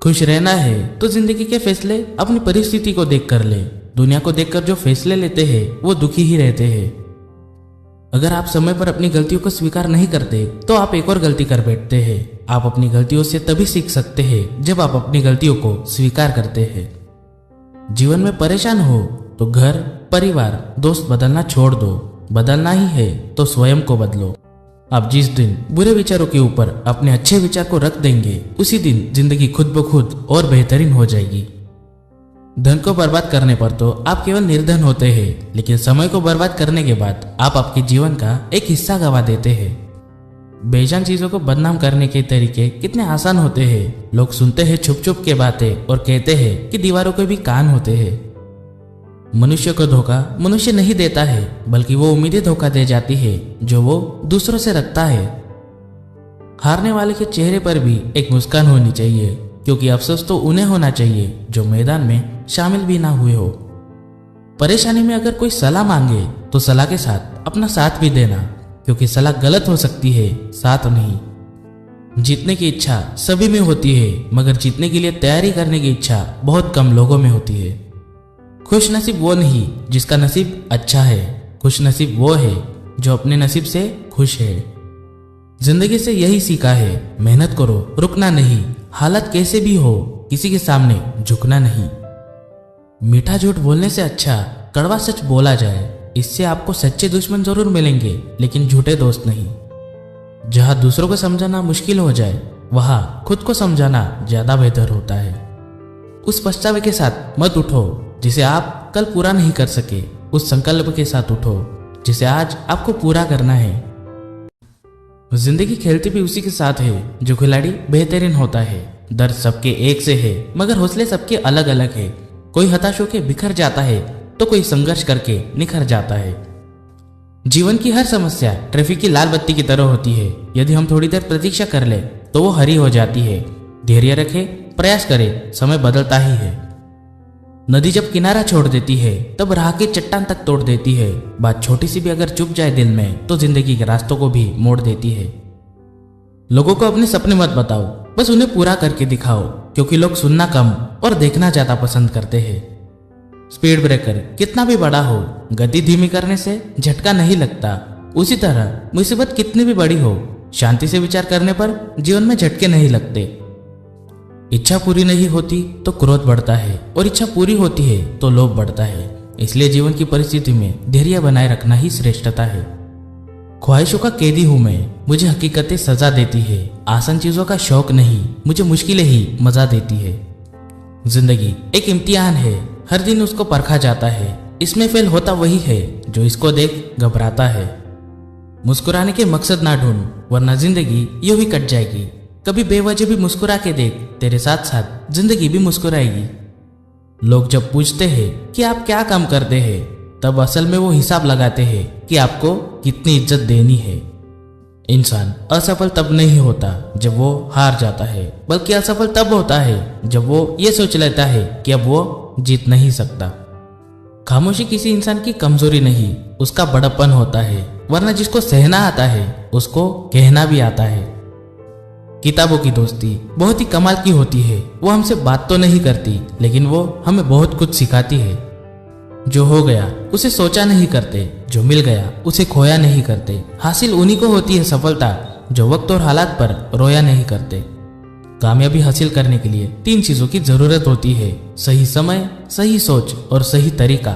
खुश रहना है तो जिंदगी के फैसले अपनी परिस्थिति को देख कर ले। दुनिया को देखकर जो फैसले लेते हैं वो दुखी ही रहते हैं। अगर आप समय पर अपनी गलतियों को स्वीकार नहीं करते तो आप एक और गलती कर बैठते हैं। आप अपनी गलतियों से तभी सीख सकते हैं जब आप अपनी गलतियों को स्वीकार करते हैं। जीवन में परेशान हो तो घर, परिवार, दोस्त बदलना छोड़ दो। बदलना ही है तो स्वयं को बदलो। आप जिस दिन बुरे विचारों के ऊपर अपने अच्छे विचार को रख देंगे उसी दिन जिंदगी खुद ब खुद और बेहतरीन हो जाएगी। धन को बर्बाद करने पर तो आप केवल निर्धन होते हैं, लेकिन समय को बर्बाद करने के बाद आप आपके जीवन का एक हिस्सा गंवा देते हैं। बेजान चीजों को बदनाम करने के तरीके कितने आसान होते हैं। लोग सुनते हैं छुप छुप के बातें और कहते हैं कि दीवारों के भी कान होते हैं। मनुष्य को धोखा मनुष्य नहीं देता है, बल्कि वो उम्मीदें धोखा दे जाती है जो वो दूसरों से रखता है। हारने वाले के चेहरे पर भी एक मुस्कान होनी चाहिए, क्योंकि अफसोस तो उन्हें होना चाहिए जो मैदान में शामिल भी ना हुए हो। परेशानी में अगर कोई सलाह मांगे तो सलाह के साथ अपना साथ भी देना, क्योंकि सलाह गलत हो सकती है, साथ नहीं। जीतने की इच्छा सभी में होती है, मगर जीतने के लिए तैयारी करने की इच्छा बहुत कम लोगों में होती है। खुश नसीब वो नहीं जिसका नसीब अच्छा है, खुश नसीब वो है जो अपने नसीब से खुश है। जिंदगी से यही सीखा है, मेहनत करो, रुकना नहीं। हालत कैसे भी हो, किसी के सामने झुकना नहीं। मीठा झूठ बोलने से अच्छा कड़वा सच बोला जाए। इससे आपको सच्चे दुश्मन जरूर मिलेंगे, लेकिन झूठे दोस्त नहीं। जहां दूसरों को समझाना मुश्किल हो जाए वहां खुद को समझाना ज्यादा बेहतर होता है। उस पछतावे के साथ मत उठो जिसे आप कल पूरा नहीं कर सके। उस संकल्प के साथ उठो जिसे आज आपको पूरा करना है। जिंदगी खेलती भी उसी के साथ है जो खिलाड़ी बेहतरीन होता है। दर्द सबके एक से है, मगर हौसले सबके अलग अलग है। कोई हताश होकर बिखर जाता है तो कोई संघर्ष करके निखर जाता है। जीवन की हर समस्या ट्रैफिक की लाल बत्ती की तरह होती है। यदि हम थोड़ी देर प्रतीक्षा कर ले तो वो हरी हो जाती है। धैर्य रखे, प्रयास करे, समय बदलता ही है। नदी जब किनारा छोड़ देती है तब राह की चट्टान तक तोड़ देती है। बात छोटी सी भी अगर चुप जाए दिल में तो जिंदगी के रास्तों को भी मोड़ देती है। लोगों को अपने सपने मत बताओ, बस उन्हें पूरा करके दिखाओ, क्योंकि लोग सुनना कम और देखना ज्यादा पसंद करते हैं। स्पीड ब्रेकर कितना भी बड़ा हो, गति धीमी करने से झटका नहीं लगता। उसी तरह मुसीबत कितनी भी बड़ी हो, शांति से विचार करने पर जीवन में झटके नहीं लगते। इच्छा पूरी नहीं होती तो क्रोध बढ़ता है, और इच्छा पूरी होती है तो लोभ बढ़ता है। इसलिए जीवन की परिस्थिति में धैर्य बनाए रखना ही श्रेष्ठता है। ख्वाहिशों का कैदी हूं मैं, मुझे हकीकतें सजा देती है। आसान चीजों का शौक नहीं, मुझे मुश्किलें ही मजा देती है। जिंदगी एक इम्तिहान है, हर दिन उसको परखा जाता है। इसमें फेल होता वही है जो इसको देख घबराता है। मुस्कुराने के मकसद ना ढूंढ, वरना जिंदगी यूं ही कट जाएगी। कभी बेवजह भी मुस्कुरा के देख, तेरे साथ साथ जिंदगी भी मुस्कुराएगी। लोग जब पूछते हैं कि आप क्या काम करते हैं, तब असल में वो हिसाब लगाते हैं कि आपको कितनी इज्जत देनी है। इंसान असफल तब नहीं होता जब वो हार जाता है, बल्कि असफल तब होता है जब वो ये सोच लेता है कि अब वो जीत नहीं सकता। खामोशी किसी इंसान की कमजोरी नहीं, उसका बड़प्पन होता है। वरना जिसको सहना आता है उसको कहना भी आता है। किताबों की दोस्ती बहुत ही कमाल की होती है। वो हमसे बात तो नहीं करती, लेकिन वो हमें बहुत कुछ सिखाती है। जो हो गया उसे सोचा नहीं करते, जो मिल गया उसे खोया नहीं करते। हासिल उन्हीं को होती है सफलता जो वक्त और हालात पर रोया नहीं करते। कामयाबी हासिल करने के लिए 3 चीजों की जरूरत होती है: सही समय, सही सोच और सही तरीका।